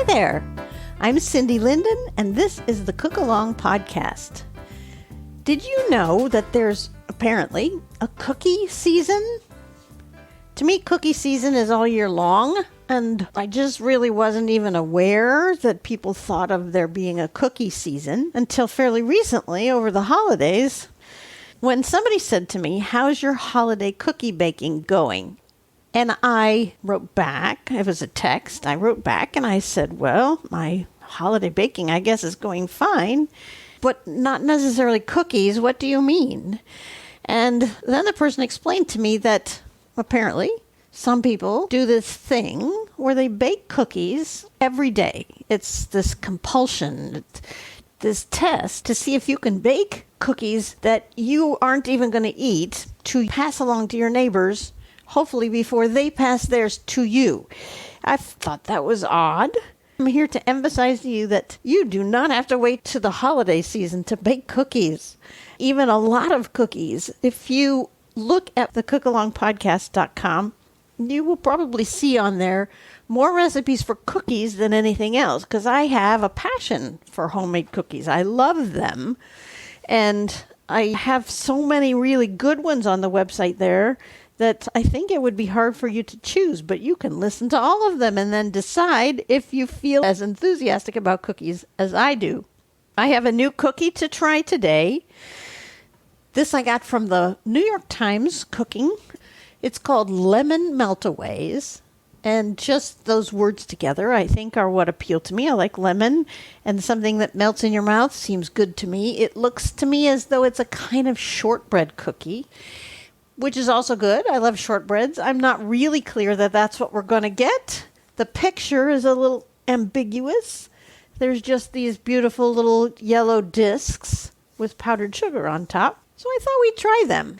Hi there. I'm Cindy Linden, and this is the Cook Along Podcast. Did you know that there's apparently a cookie season? To me, cookie season is all year long, and I just really wasn't even aware that people thought of there being a cookie season until fairly recently over the holidays when somebody said to me, "How's your holiday cookie baking going?" And I wrote back. It was a text. I wrote back and I said, well, my holiday baking, I guess, is going fine, but not necessarily cookies. What do you mean? And then the person explained to me that apparently some people do this thing where they bake cookies every day. It's this compulsion, this test to see if you can bake cookies that you aren't even going to eat to pass along to your neighbors, hopefully before they pass theirs to you. I thought that was odd. I'm here to emphasize to you that you do not have to wait to the holiday season to bake cookies, even a lot of cookies. If you look at the cookalongpodcast.com, you will probably see on there more recipes for cookies than anything else, because I have a passion for homemade cookies. I love them, and I have so many really good ones on the website there that I think it would be hard for you to choose, but you can listen to all of them and then decide if you feel as enthusiastic about cookies as I do. I have a new cookie to try today. This I got from the New York Times Cooking. It's called Lemon Meltaways, and just those words together, I think, are what appeal to me. I like lemon, and something that melts in your mouth seems good to me. It looks to me as though it's a kind of shortbread cookie, which is also good. I love shortbreads. I'm not really clear that that's what we're going to get. The picture is a little ambiguous. There's just these beautiful little yellow discs with powdered sugar on top. So I thought we'd try them.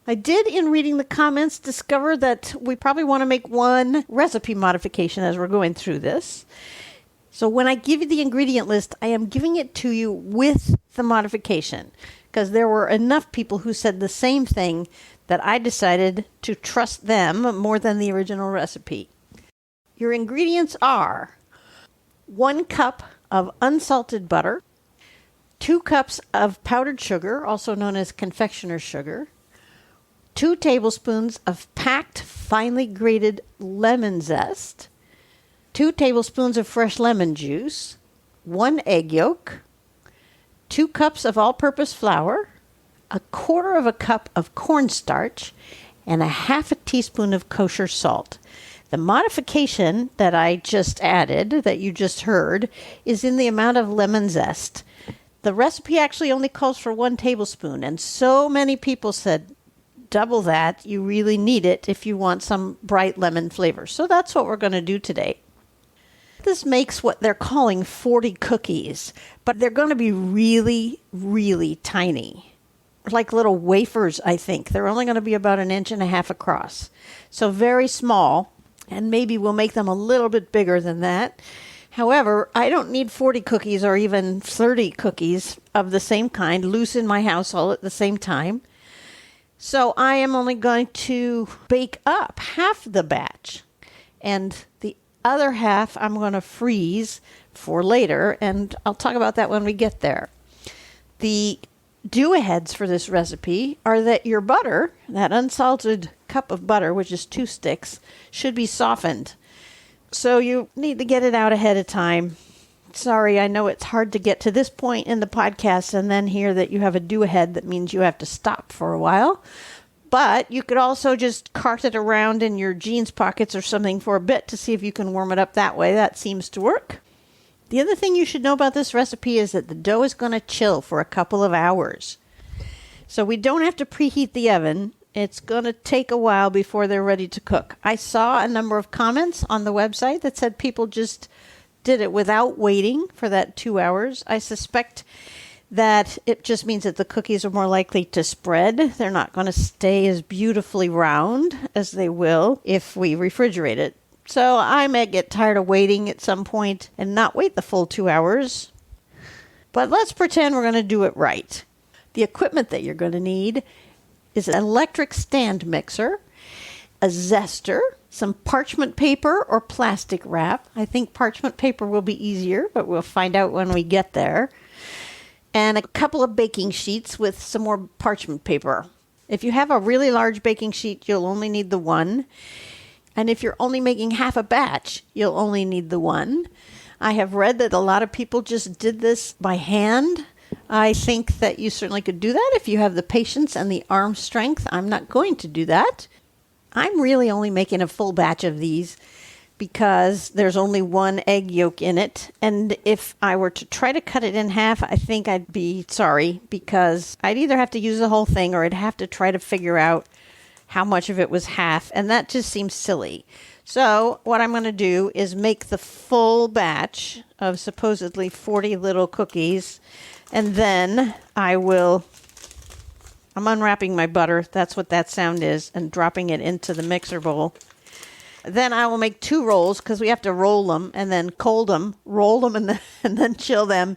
I did, in reading the comments, discover that we probably want to make one recipe modification as we're going through this. So when I give you the ingredient list, I am giving it to you with the modification, because there were enough people who said the same thing that I decided to trust them more than the original recipe. Your ingredients are 1 cup of unsalted butter, 2 cups of powdered sugar, also known as confectioner's sugar, 2 tablespoons of packed, finely grated lemon zest, 2 tablespoons of fresh lemon juice, 1 egg yolk, 2 cups of all-purpose flour, 1/4 cup of cornstarch, and 1/2 teaspoon of kosher salt. The modification that I just added, that you just heard, is in the amount of lemon zest. The recipe actually only calls for 1 tablespoon, and so many people said, double that. You really need it if you want some bright lemon flavor. So that's what we're going to do today. This makes what they're calling 40 cookies, but they're going to be really, really tiny. Like little wafers, I think. They're only going to be about 1.5 inches across. So very small, and maybe we'll make them a little bit bigger than that. However, I don't need 40 cookies or even 30 cookies of the same kind loose in my house all at the same time. So I am only going to bake up half the batch, and the other half I'm going to freeze for later, and I'll talk about that when we get there. The do-aheads for this recipe are that your butter, that unsalted cup of butter, which is 2 sticks, should be softened. So you need to get it out ahead of time. Sorry, I know it's hard to get to this point in the podcast and then hear that you have a do-ahead that means you have to stop for a while. But you could also just cart it around in your jeans pockets or something for a bit to see if you can warm it up that way. That seems to work. The other thing you should know about this recipe is that the dough is going to chill for a couple of hours. So we don't have to preheat the oven. It's going to take a while before they're ready to cook. I saw a number of comments on the website that said people just did it without waiting for that 2 hours. I suspect that it just means that the cookies are more likely to spread. They're not going to stay as beautifully round as they will if we refrigerate it. So I may get tired of waiting at some point and not wait the full 2 hours. But let's pretend we're going to do it right. The equipment that you're going to need is an electric stand mixer, a zester, some parchment paper or plastic wrap. I think parchment paper will be easier, but we'll find out when we get there. And a couple of baking sheets with some more parchment paper. If you have a really large baking sheet, you'll only need the one. And if you're only making half a batch, you'll only need the one. I have read that a lot of people just did this by hand. I think that you certainly could do that if you have the patience and the arm strength. I'm not going to do that. I'm really only making a full batch of these because there's only one egg yolk in it. And if I were to try to cut it in half, I think I'd be sorry because I'd either have to use the whole thing or I'd have to try to figure out how much of it was half. And that just seems silly. So what I'm going to do is make the full batch of supposedly 40 little cookies. And then I'm unwrapping my butter. That's what that sound is. And dropping it into the mixer bowl. Then I will make 2 rolls because we have to roll them and then cold them, roll them and then chill them.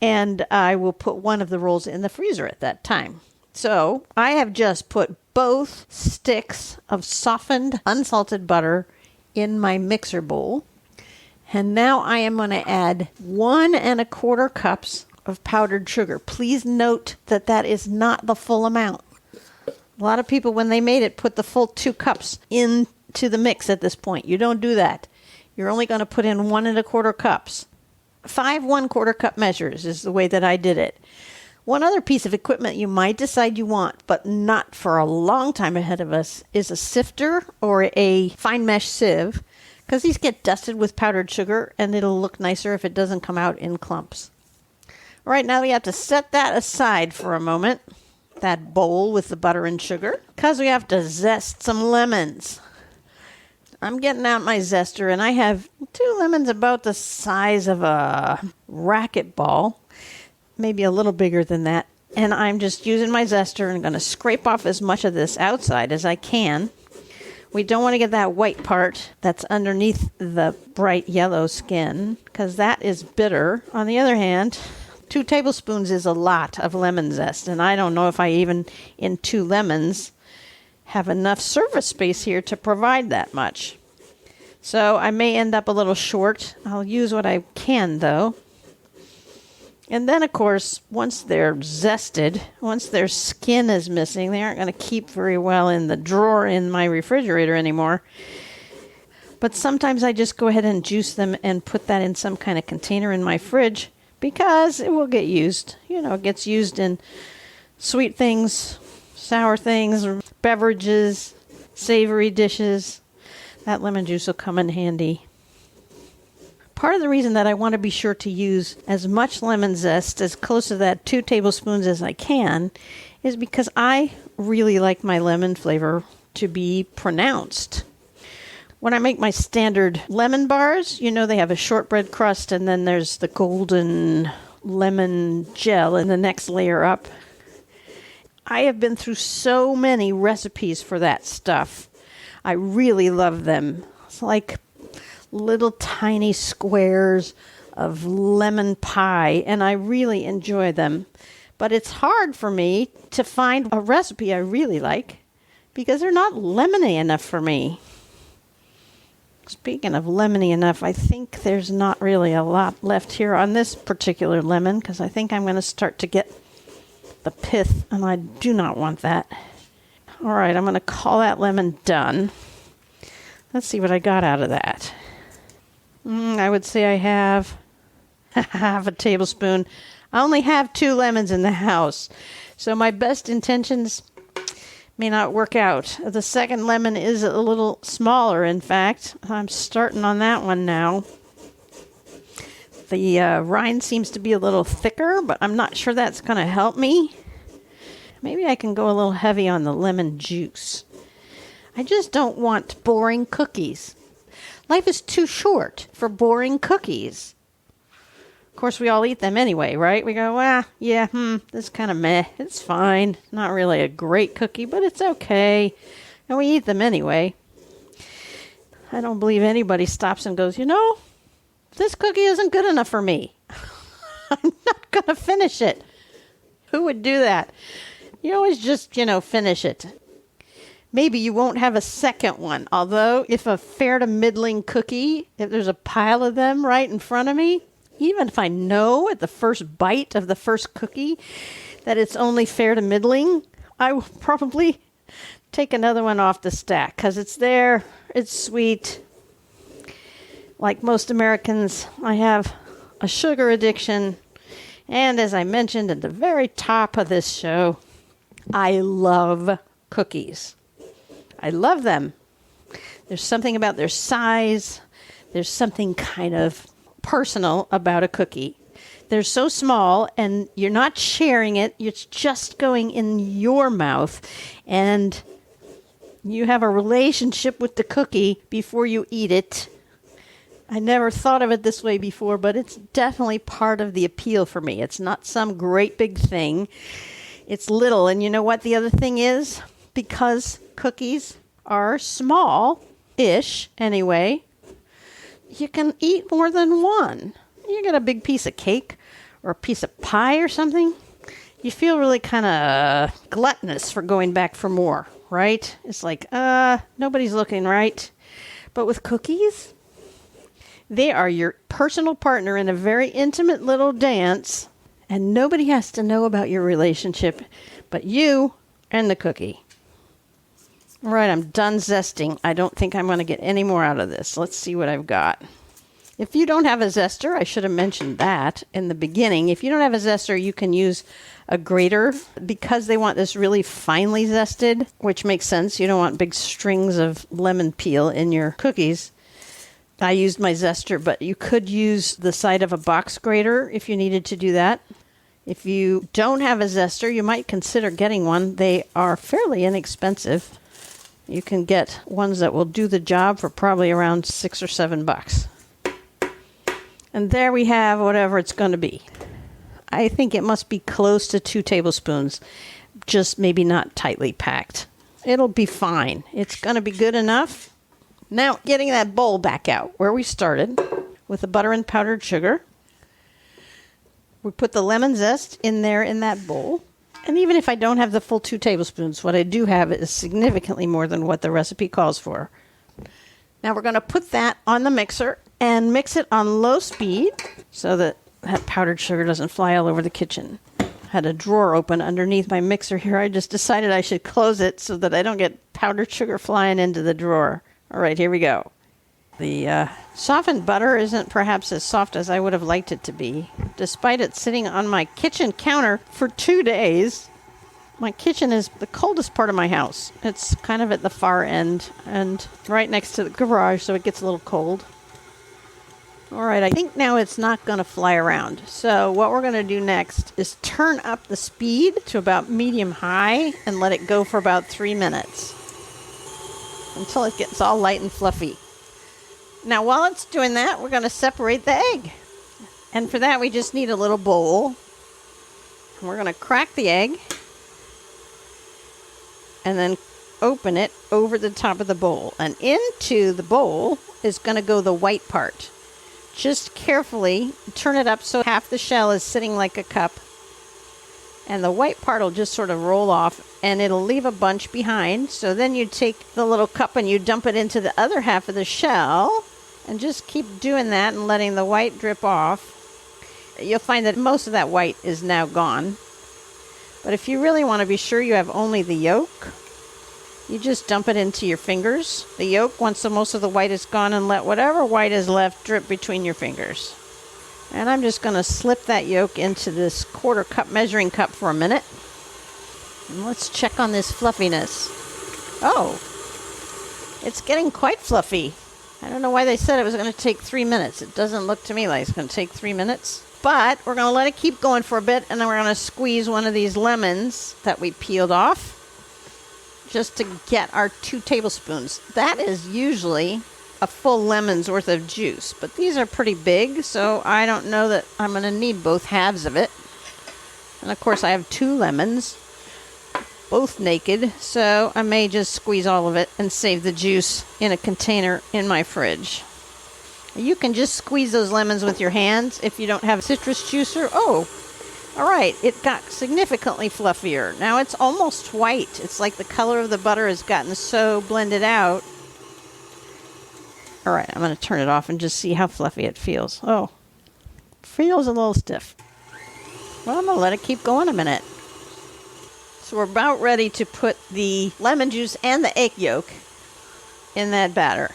And I will put one of the rolls in the freezer at that time. So I have just put both sticks of softened, unsalted butter in my mixer bowl. And now I am going to add 1 1/4 cups of powdered sugar. Please note that that is not the full amount. A lot of people, when they made it, put the full 2 cups into the mix at this point. You don't do that. You're only going to put in 1 1/4 cups. 5 1/4 cup measures is the way that I did it. One other piece of equipment you might decide you want, but not for a long time ahead of us, is a sifter or a fine mesh sieve, because these get dusted with powdered sugar and it'll look nicer if it doesn't come out in clumps. Right now we have to set that aside for a moment, that bowl with the butter and sugar, because we have to zest some lemons. I'm getting out my zester and I have 2 lemons about the size of a racquetball, maybe a little bigger than that. And I'm just using my zester and going to scrape off as much of this outside as I can. We don't want to get that white part that's underneath the bright yellow skin because that is bitter. On the other hand, 2 tablespoons is a lot of lemon zest. And I don't know if I even, in 2 lemons, have enough surface space here to provide that much. So I may end up a little short. I'll use what I can, though. And then, of course, once they're zested, once their skin is missing, they aren't going to keep very well in the drawer in my refrigerator anymore. But sometimes I just go ahead and juice them and put that in some kind of container in my fridge because it will get used. You know, it gets used in sweet things, sour things, beverages, savory dishes. That lemon juice will come in handy. Part of the reason that I want to be sure to use as much lemon zest, as close to that 2 tablespoons as I can, is because I really like my lemon flavor to be pronounced. When I make my standard lemon bars, you know they have a shortbread crust and then there's the golden lemon gel in the next layer up. I have been through so many recipes for that stuff. I really love them. It's like little tiny squares of lemon pie, and I really enjoy them. But it's hard for me to find a recipe I really like because they're not lemony enough for me. Speaking of lemony enough, I think there's not really a lot left here on this particular lemon because I think I'm going to start to get the pith, and I do not want that. All right, I'm going to call that lemon done. Let's see what I got out of that. I would say I have half a tablespoon. I only have 2 lemons in the house, so my best intentions may not work out. The second lemon is a little smaller, in fact. I'm starting on that one now. The rind seems to be a little thicker, but I'm not sure that's going to help me. Maybe I can go a little heavy on the lemon juice. I just don't want boring cookies. Life is too short for boring cookies. Of course, we all eat them anyway, right? We go, this is kind of meh. It's fine. Not really a great cookie, but it's okay. And we eat them anyway. I don't believe anybody stops and goes, this cookie isn't good enough for me. I'm not going to finish it. Who would do that? You always just, finish it. maybe you won't have a second one. Although, if a fair to middling cookie, if there's a pile of them right in front of me, even if I know at the first bite of the first cookie that it's only fair to middling, I will probably take another one off the stack because it's there, it's sweet. Like most Americans, I have a sugar addiction. And as I mentioned at the very top of this show, I love cookies. I love them. There's something about their size. There's something kind of personal about a cookie. They're so small and you're not sharing it. It's just going in your mouth. And you have a relationship with the cookie before you eat it. I never thought of it this way before, but it's definitely part of the appeal for me. It's not some great big thing. It's little. And you know what the other thing is? Because cookies are small-ish anyway, you can eat more than one. You get a big piece of cake or a piece of pie or something, you feel really kind of gluttonous for going back for more, right? It's like, nobody's looking, right? But with cookies, they are your personal partner in a very intimate little dance, and nobody has to know about your relationship but you and the cookie. All right, I'm done zesting. I don't think I'm going to get any more out of this. Let's see what I've got. If you don't have a zester, I should have mentioned that in the beginning. If you don't have a zester, you can use a grater because they want this really finely zested, which makes sense. You don't want big strings of lemon peel in your cookies. I used my zester, but you could use the side of a box grater if you needed to do that. If you don't have a zester, you might consider getting one. They are fairly inexpensive. You can get ones that will do the job for probably around $6 or $7. And there we have whatever it's going to be. I think it must be close to 2 tablespoons, just maybe not tightly packed. It'll be fine. It's going to be good enough. Now, getting that bowl back out where we started with the butter and powdered sugar. We put the lemon zest in there in that bowl. And even if I don't have the full 2 tablespoons, what I do have is significantly more than what the recipe calls for. Now we're going to put that on the mixer and mix it on low speed so that powdered sugar doesn't fly all over the kitchen. I had a drawer open underneath my mixer here. I just decided I should close it so that I don't get powdered sugar flying into the drawer. All right, here we go. The softened butter isn't perhaps as soft as I would have liked it to be. Despite it sitting on my kitchen counter for 2 days, my kitchen is the coldest part of my house. It's kind of at the far end and right next to the garage, so it gets a little cold. All right, I think now it's not going to fly around. So what we're going to do next is turn up the speed to about medium-high and let it go for about 3 minutes until it gets all light and fluffy. Now, while it's doing that, we're going to separate the egg. And for that, we just need a little bowl. And we're going to crack the egg and then open it over the top of the bowl. And into the bowl is going to go the white part. Just carefully turn it up so half the shell is sitting like a cup. And the white part will just sort of roll off and it'll leave a bunch behind. So then you take the little cup and you dump it into the other half of the shell and just keep doing that and letting the white drip off. You'll find that most of that white is now gone. But if you really want to be sure you have only the yolk, you just dump it into your fingers, the yolk, once most of the white is gone, and let whatever white is left drip between your fingers. And I'm just going to slip that yolk into this 1/4 cup measuring cup for a minute. And let's check on this fluffiness. Oh, it's getting quite fluffy. I don't know why they said it was going to take 3 minutes. It doesn't look to me like it's going to take 3 minutes. But we're going to let it keep going for a bit, and then we're going to squeeze one of these lemons that we peeled off just to get our 2 tablespoons. That is usually a full lemon's worth of juice, but these are pretty big, so I don't know that I'm going to need both halves of it. And of course, I have 2 lemons, both naked, so I may just squeeze all of it and save the juice in a container in my fridge. You can just squeeze those lemons with your hands if you don't have a citrus juicer. Oh, All right, it got significantly fluffier. Now it's almost white. It's like the color of the butter has gotten so blended out. All right, I'm going to turn it off and just see how fluffy it feels. Oh, feels a little stiff. Well, I'm going to let it keep going a minute. So we're about ready to put the lemon juice and the egg yolk in that batter.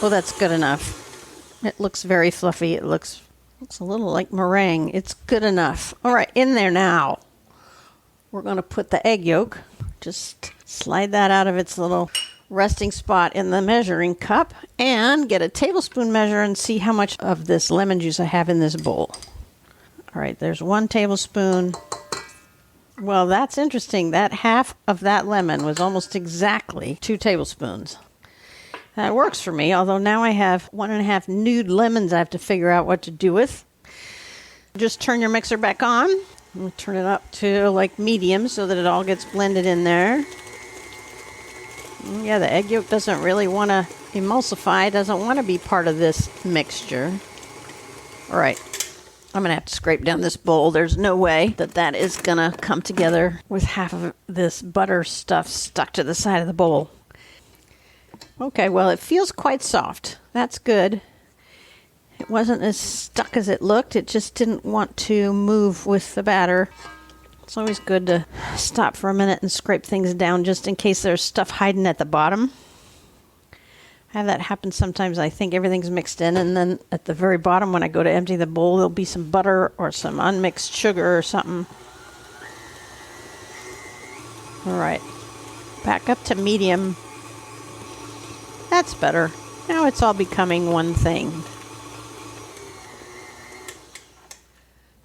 Well, that's good enough. It looks very fluffy. It looks a little like meringue. It's good enough. All right, in there now. We're going to put the egg yolk. Just slide that out of its little resting spot in the measuring cup and get a tablespoon measure and see how much of this lemon juice I have in this bowl. All right, there's 1 tablespoon. Well, that's interesting. That half of that lemon was almost exactly 2 tablespoons. That works for me, although now I have 1.5 nude lemons I have to figure out what to do with. Just turn your mixer back on. We'll turn it up to like medium so that it all gets blended in there. Yeah, the egg yolk doesn't really want to emulsify, doesn't want to be part of this mixture. All right, I'm going to have to scrape down this bowl. There's no way that is going to come together with half of this butter stuff stuck to the side of the bowl. Okay, well, it feels quite soft. That's good. It wasn't as stuck as it looked. It just didn't want to move with the batter. It's always good to stop for a minute and scrape things down just in case there's stuff hiding at the bottom. I have that happen sometimes. I think everything's mixed in, and then at the very bottom when I go to empty the bowl, there'll be some butter or some unmixed sugar or something. All right, back up to medium. That's better. Now it's all becoming one thing.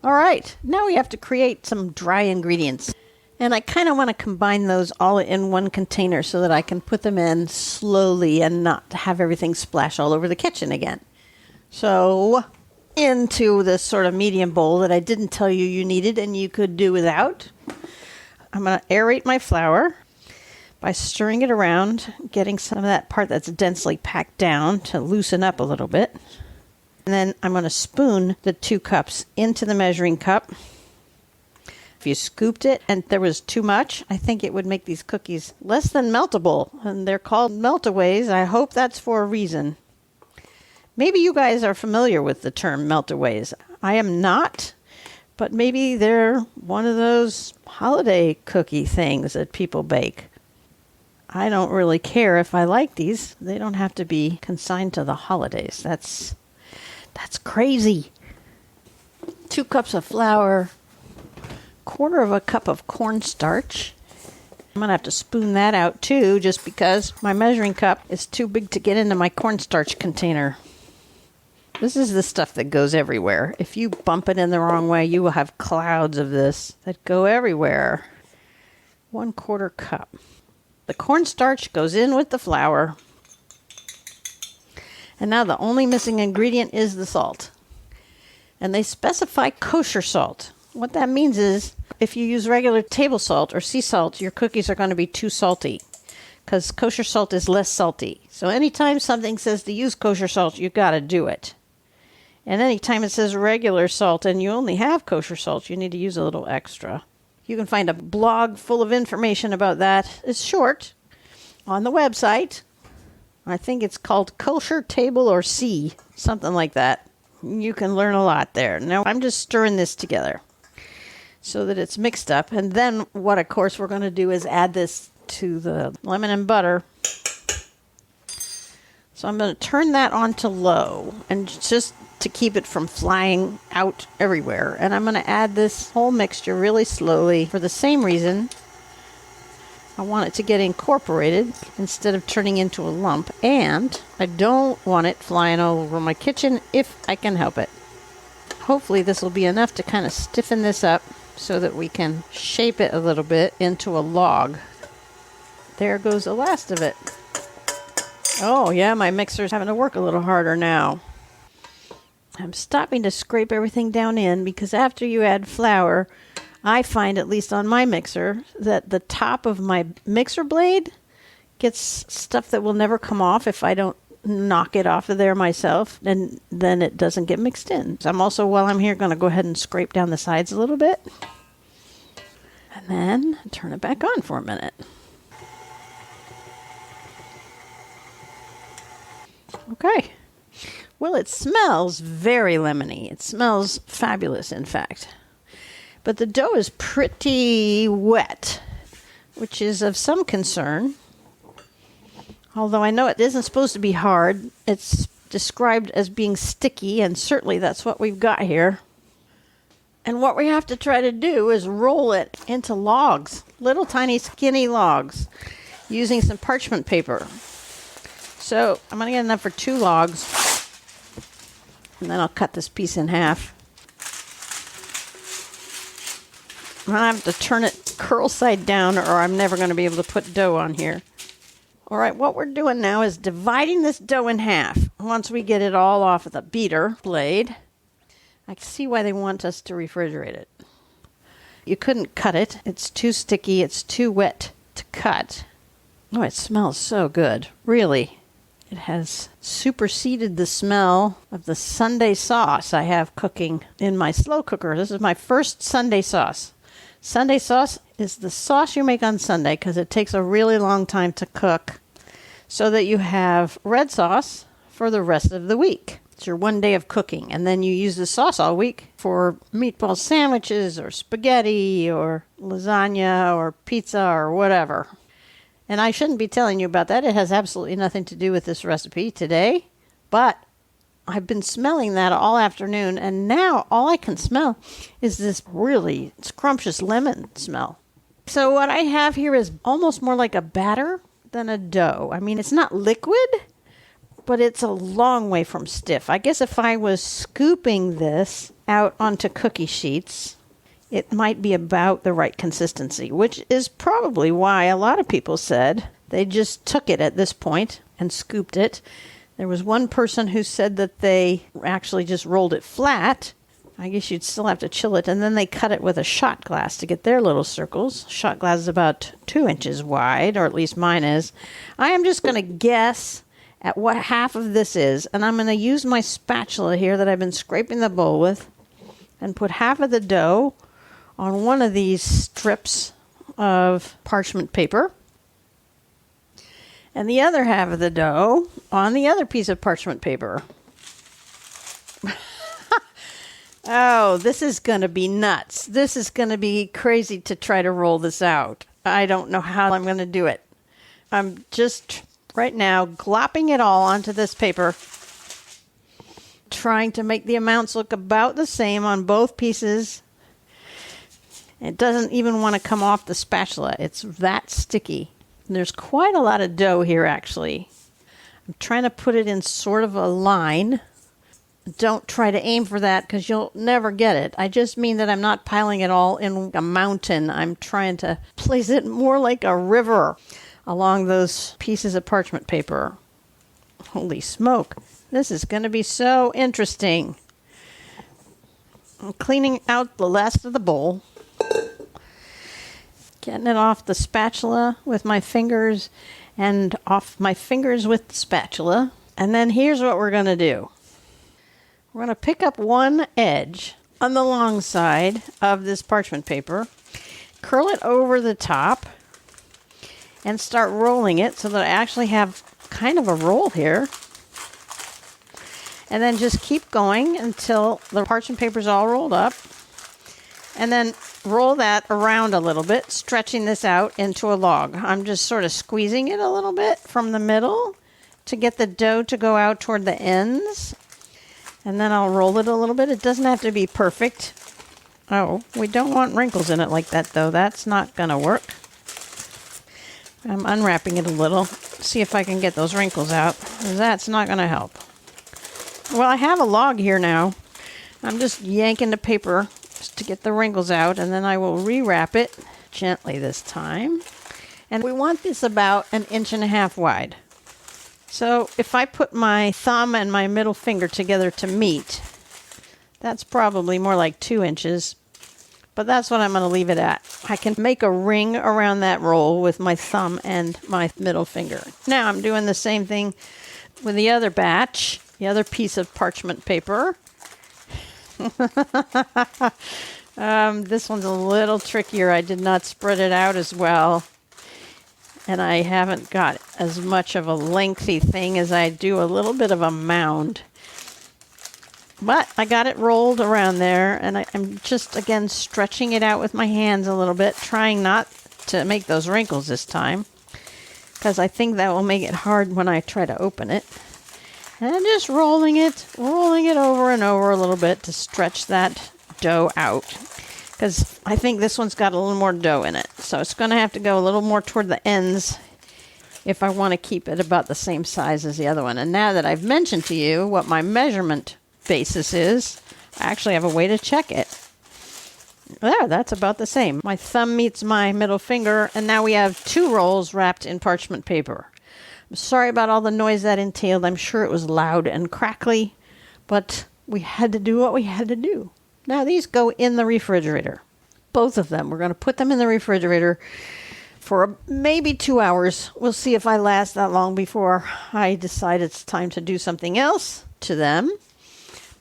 All right, now we have to create some dry ingredients. And I kind of want to combine those all in one container so that I can put them in slowly and not have everything splash all over the kitchen again. So into this sort of medium bowl that I didn't tell you needed and you could do without, I'm going to aerate my flour by stirring it around, getting some of that part that's densely packed down to loosen up a little bit. And then I'm going to spoon the 2 cups into the measuring cup. If you scooped it and there was too much, I think it would make these cookies less than meltable. And they're called Meltaways. I hope that's for a reason. Maybe you guys are familiar with the term Meltaways. I am not, but maybe they're one of those holiday cookie things that people bake. I don't really care if I like these. They don't have to be consigned to the holidays. That's crazy. 2 cups of flour, 1/4 cup of cornstarch. I'm going to have to spoon that out too, just because my measuring cup is too big to get into my cornstarch container. This is the stuff that goes everywhere. If you bump it in the wrong way, you will have clouds of this that go everywhere. 1/4 cup. The cornstarch goes in with the flour. And now the only missing ingredient is the salt. And they specify kosher salt. What that means is if you use regular table salt or sea salt, your cookies are going to be too salty because kosher salt is less salty. So anytime something says to use kosher salt, you got to do it. And anytime it says regular salt and you only have kosher salt, you need to use a little extra. You can find a blog full of information about that. It's short on the website. I think it's called Kosher Table or Sea, something like that. You can learn a lot there. Now I'm just stirring this together so that it's mixed up. And then what, of course, we're going to do is add this to the lemon and butter. So I'm going to turn that on to low and just to keep it from flying out everywhere. And I'm going to add this whole mixture really slowly for the same reason. I want it to get incorporated instead of turning into a lump. And I don't want it flying all over my kitchen if I can help it. Hopefully this will be enough to kind of stiffen this up so that we can shape it a little bit into a log. There goes the last of it. Oh yeah, my mixer's having to work a little harder now. I'm stopping to scrape everything down in because after you add flour, I find, at least on my mixer, that the top of my mixer blade gets stuff that will never come off if I don't knock it off of there myself, and then it doesn't get mixed in. So I'm also, while I'm here, going to go ahead and scrape down the sides a little bit. And then turn it back on for a minute. Okay. Well, it smells very lemony. It smells fabulous, in fact. But the dough is pretty wet, which is of some concern. Although I know it isn't supposed to be hard. It's described as being sticky, and certainly that's what we've got here. And what we have to try to do is roll it into logs, little tiny skinny logs, using some parchment paper. So I'm going to get enough for 2 logs, and then I'll cut this piece in half. I'm going to have to turn it curl side down, or I'm never going to be able to put dough on here. All right, what we're doing now is dividing this dough in half. Once we get it all off of the beater blade, I can see why they want us to refrigerate it. You couldn't cut it. It's too sticky. It's too wet to cut. Oh, it smells so good. Really. It has superseded the smell of the Sunday sauce I have cooking in my slow cooker. This is my first Sunday sauce. Sunday sauce is the sauce you make on Sunday because it takes a really long time to cook so that you have red sauce for the rest of the week. It's your one day of cooking, and then you use the sauce all week for meatball sandwiches or spaghetti or lasagna or pizza or whatever. And I shouldn't be telling you about that. It has absolutely nothing to do with this recipe today. But I've been smelling that all afternoon, and now all I can smell is this really scrumptious lemon smell. So what I have here is almost more like a batter than a dough. I mean, it's not liquid, but it's a long way from stiff. I guess if I was scooping this out onto cookie sheets, it might be about the right consistency, which is probably why a lot of people said they just took it at this point and scooped it. There was one person who said that they actually just rolled it flat. I guess you'd still have to chill it, and then they cut it with a shot glass to get their little circles. Shot glass is about 2 inches wide, or at least mine is. I am just going to guess at what half of this is, and I'm going to use my spatula here that I've been scraping the bowl with and put half of the dough on one of these strips of parchment paper, and the other half of the dough on the other piece of parchment paper. Oh, this is going to be nuts. This is going to be crazy to try to roll this out. I don't know how I'm going to do it. I'm just right now glopping it all onto this paper, trying to make the amounts look about the same on both pieces. It doesn't even want to come off the spatula. It's that sticky. There's quite a lot of dough here, actually. I'm trying to put it in sort of a line. Don't try to aim for that because you'll never get it. I just mean that I'm not piling it all in a mountain. I'm trying to place it more like a river along those pieces of parchment paper. Holy smoke. This is going to be so interesting. I'm cleaning out the last of the bowl. Getting it off the spatula with my fingers and off my fingers with the spatula. And then here's what we're going to do. We're going to pick up one edge on the long side of this parchment paper, curl it over the top, and start rolling it so that I actually have kind of a roll here. And then just keep going until the parchment paper is all rolled up. And then roll that around a little bit, stretching this out into a log. I'm just sort of squeezing it a little bit from the middle to get the dough to go out toward the ends. And then I'll roll it a little bit. It doesn't have to be perfect. Oh, we don't want wrinkles in it like that, though. That's not going to work. I'm unwrapping it a little. See if I can get those wrinkles out. That's not going to help. Well, I have a log here now. I'm just yanking the paper to get the wrinkles out, and then I will rewrap it gently this time. And we want this about 1.5 inches wide. So if I put my thumb and my middle finger together to meet, that's probably more like 2 inches, but that's what I'm going to leave it at. I can make a ring around that roll with my thumb and my middle finger. Now I'm doing the same thing with the other batch, the other piece of parchment paper. This one's a little trickier. I did not spread it out as well. And I haven't got as much of a lengthy thing as I do a little bit of a mound. But I got it rolled around there, and I'm just, again, stretching it out with my hands a little bit, trying not to make those wrinkles this time, because I think that will make it hard when I try to open it. And I'm just rolling it over and over a little bit to stretch that dough out, because I think this one's got a little more dough in it. So it's going to have to go a little more toward the ends if I want to keep it about the same size as the other one. And now that I've mentioned to you what my measurement basis is, I actually have a way to check it. There, that's about the same. My thumb meets my middle finger, and now we have 2 rolls wrapped in parchment paper. I'm sorry about all the noise that entailed. I'm sure it was loud and crackly, but we had to do what we had to do. Now these go in the refrigerator. Both of them. We're going to put them in the refrigerator for maybe 2 hours. We'll see if I last that long before I decide it's time to do something else to them.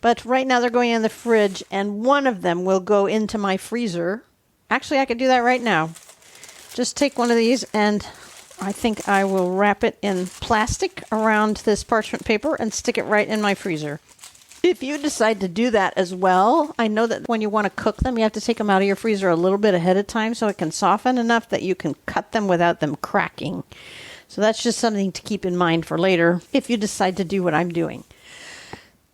But right now they're going in the fridge, and one of them will go into my freezer. Actually, I could do that right now. Just take one of these, and I think I will wrap it in plastic around this parchment paper and stick it right in my freezer. If you decide to do that as well, I know that when you want to cook them, you have to take them out of your freezer a little bit ahead of time so it can soften enough that you can cut them without them cracking. So that's just something to keep in mind for later if you decide to do what I'm doing.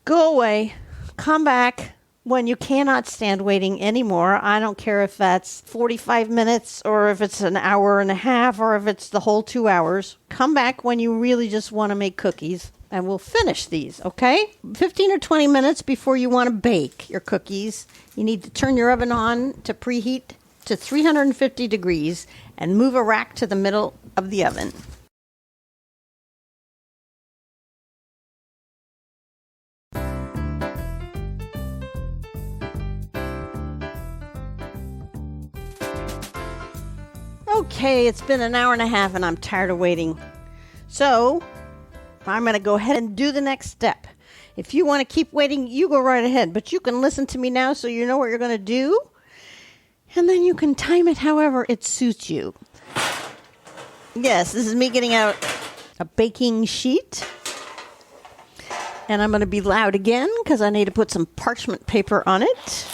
Go away, come back when you cannot stand waiting anymore. I don't care if that's 45 minutes or if it's an hour and a half or if it's the whole 2 hours. Come back when you really just want to make cookies. And we'll finish these, okay? 15 or 20 minutes before you want to bake your cookies. You need to turn your oven on to preheat to 350 degrees and move a rack to the middle of the oven. Okay, it's been an hour and a half and I'm tired of waiting. So I'm going to go ahead and do the next step. If you want to keep waiting, you go right ahead. But you can listen to me now so you know what you're going to do. And then you can time it however it suits you. Yes, this is me getting out a baking sheet. And I'm going to be loud again because I need to put some parchment paper on it.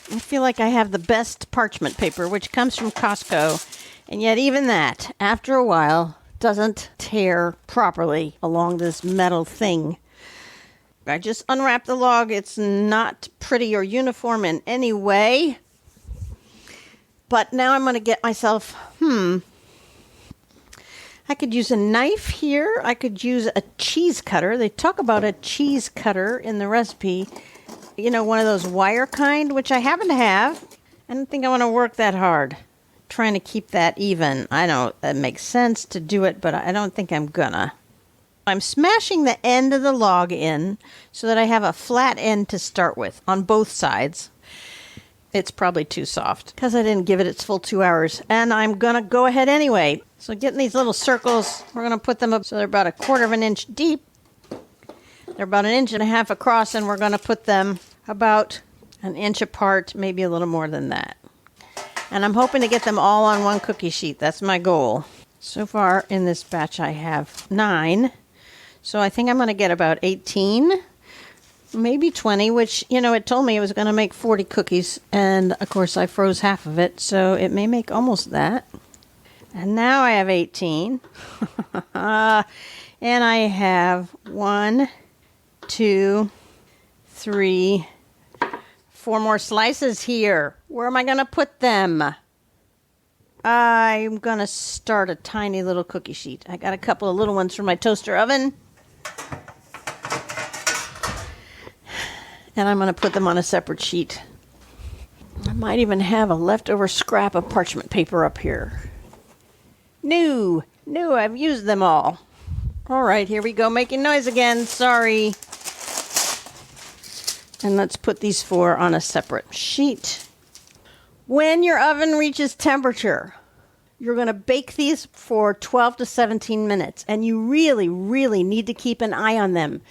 I feel like I have the best parchment paper, which comes from Costco, and yet even that, after a while, doesn't tear properly along this metal thing. I just unwrapped the log. It's not pretty or uniform in any way. But now I'm going to get myself, I could use a knife here. I could use a cheese cutter. They talk about a cheese cutter in the recipe. You know, one of those wire kind, which I happen to have. I don't think I want to work that hard trying to keep that even. I know it makes sense to do it, but I don't think I'm gonna. I'm smashing the end of the log in so that I have a flat end to start with on both sides. It's probably too soft because I didn't give it its full 2 hours. And I'm going to go ahead anyway. So getting these little circles, we're going to put them up so they're about 1/4 of an inch deep. They're about 1.5 inches across, and we're going to put them about 1 inch apart, maybe a little more than that. And I'm hoping to get them all on one cookie sheet. That's my goal. So far in this batch, I have 9. So I think I'm going to get about 18, maybe 20, which, you know, it told me it was going to make 40 cookies. And, of course, I froze half of it, so it may make almost that. And now I have 18. And I have 1, 2, 3, 4 more slices here. Where am I going to put them? I'm going to start a tiny little cookie sheet. I got a couple of little ones from my toaster oven. And I'm going to put them on a separate sheet. I might even have a leftover scrap of parchment paper up here. No, I've used them all. All right, here we go, making noise again. Sorry. And let's put these 4 on a separate sheet. When your oven reaches temperature, you're going to bake these for 12 to 17 minutes. And you really, really need to keep an eye on them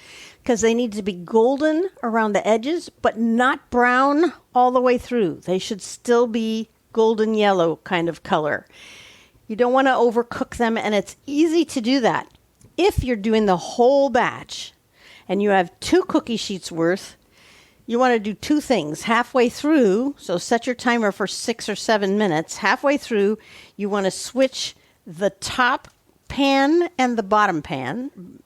because they need to be golden around the edges, but not brown all the way through. They should still be golden yellow kind of color. You don't want to overcook them, and it's easy to do that. If you're doing the whole batch and you have 2 cookie sheets worth, you want to do 2 things. Halfway through, so set your timer for 6 or 7 minutes. Halfway through, you want to switch the top pan and the bottom pan,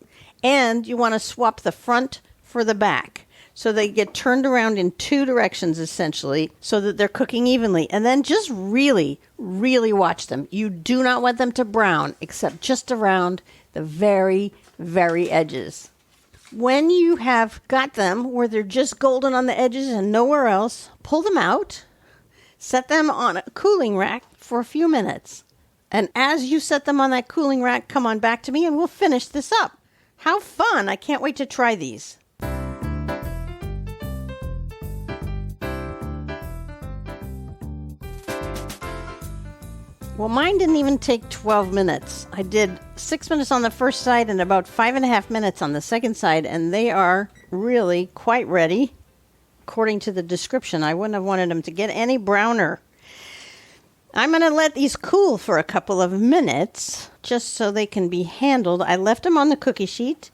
and you want to swap the front for the back. So they get turned around in 2 directions, essentially, so that they're cooking evenly. And then just really, really watch them. You do not want them to brown, except just around the very, very edges. When you have got them where they're just golden on the edges and nowhere else, pull them out, set them on a cooling rack for a few minutes. And as you set them on that cooling rack, come on back to me and we'll finish this up. How fun! I can't wait to try these. Well, mine didn't even take 12 minutes. I did 6 minutes on the first side and about 5.5 minutes on the second side, and they are really quite ready. According to the description, I wouldn't have wanted them to get any browner. I'm going to let these cool for a couple of minutes, just so they can be handled. I left them on the cookie sheet.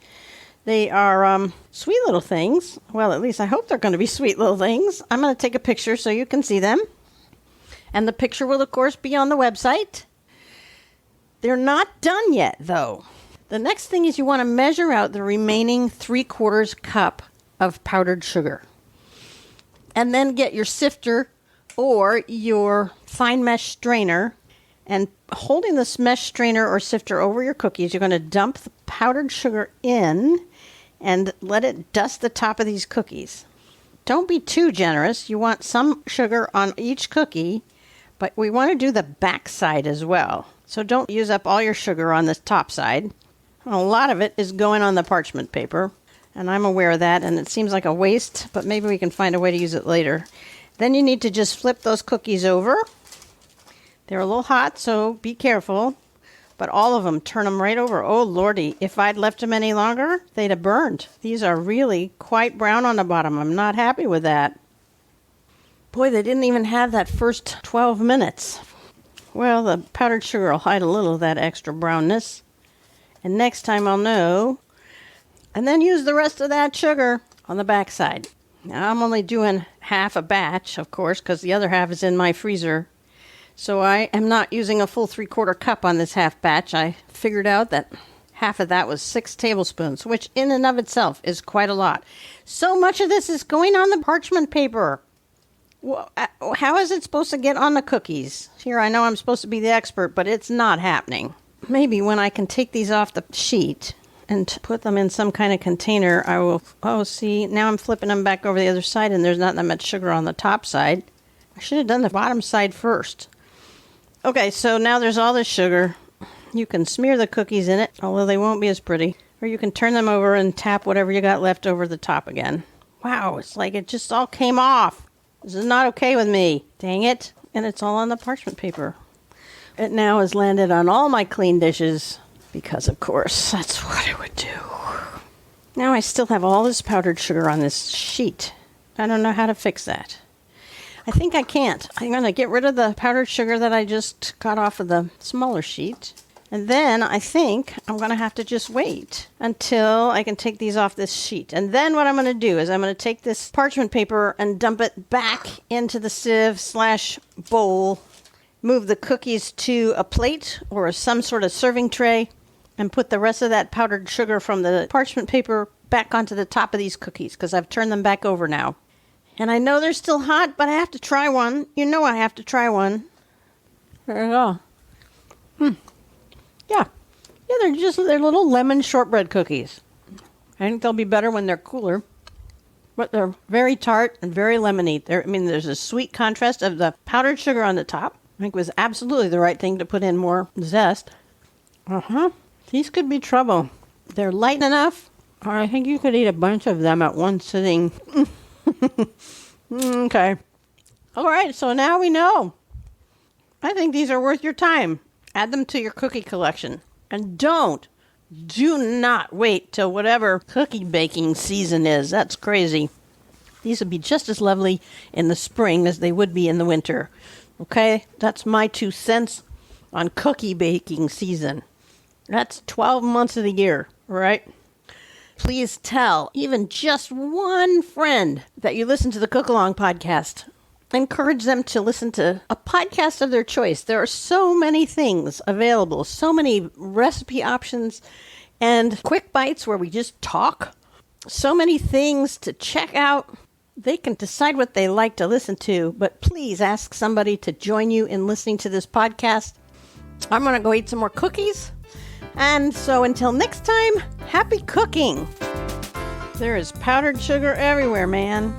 They are sweet little things. Well, at least I hope they're going to be sweet little things. I'm going to take a picture so you can see them. And the picture will, of course, be on the website. They're not done yet, though. The next thing is you want to measure out the remaining 3/4 cup of powdered sugar. And then get your sifter or your fine mesh strainer. And holding this mesh strainer or sifter over your cookies, you're going to dump the powdered sugar in and let it dust the top of these cookies. Don't be too generous. You want some sugar on each cookie. But we want to do the back side as well. So don't use up all your sugar on this top side. A lot of it is going on the parchment paper. And I'm aware of that. And it seems like a waste. But maybe we can find a way to use it later. Then you need to just flip those cookies over. They're a little hot, so be careful. But all of them, turn them right over. Oh, Lordy. If I'd left them any longer, they'd have burned. These are really quite brown on the bottom. I'm not happy with that. Boy, they didn't even have that first 12 minutes. Well, the powdered sugar will hide a little of that extra brownness. And next time I'll know. And then use the rest of that sugar on the back side. Now, I'm only doing half a batch, of course, because the other half is in my freezer. So I am not using a full 3/4 cup on this half batch. I figured out that half of that was 6 tablespoons, which in and of itself is quite a lot. So much of this is going on the parchment paper. Well, how is it supposed to get on the cookies? Here, I know I'm supposed to be the expert, but it's not happening. Maybe when I can take these off the sheet and put them in some kind of container, I will... Oh, see, now I'm flipping them back over the other side, and there's not that much sugar on the top side. I should have done the bottom side first. Okay, so now there's all this sugar. You can smear the cookies in it, although they won't be as pretty. Or you can turn them over and tap whatever you got left over the top again. Wow, it's like it just all came off. This is not okay with me. Dang it. And it's all on the parchment paper. It now has landed on all my clean dishes because, of course, that's what I would do. Now I still have all this powdered sugar on this sheet. I don't know how to fix that. I think I can't. I'm going to get rid of the powdered sugar that I just got off of the smaller sheet. And then I think I'm going to have to just wait until I can take these off this sheet. And then what I'm going to do is I'm going to take this parchment paper and dump it back into the sieve/bowl. Move the cookies to a plate or some sort of serving tray and put the rest of that powdered sugar from the parchment paper back onto the top of these cookies because I've turned them back over now. And I know they're still hot, but I have to try one. You know I have to try one. There you go. Yeah, they're little lemon shortbread cookies. I think they'll be better when they're cooler. But they're very tart and very lemony. There's a sweet contrast of the powdered sugar on the top. I think it was absolutely the right thing to put in more zest. These could be trouble. They're light enough, or I think you could eat a bunch of them at one sitting. Okay. All right, so now we know. I think these are worth your time. Add them to your cookie collection. And do not wait till whatever cookie baking season is. That's crazy. These would be just as lovely in the spring as they would be in the winter. Okay? That's my 2 cents on cookie baking season. That's 12 months of the year, right? Please tell even just one friend that you listen to the Cook Along podcast. Encourage them to listen to a podcast of their choice. There are so many things available, so many recipe options and quick bites where we just talk. So many things to check out. They can decide what they like to listen to, but please ask somebody to join you in listening to this podcast. I'm going to go eat some more cookies. And so until next time, happy cooking. There is powdered sugar everywhere, man.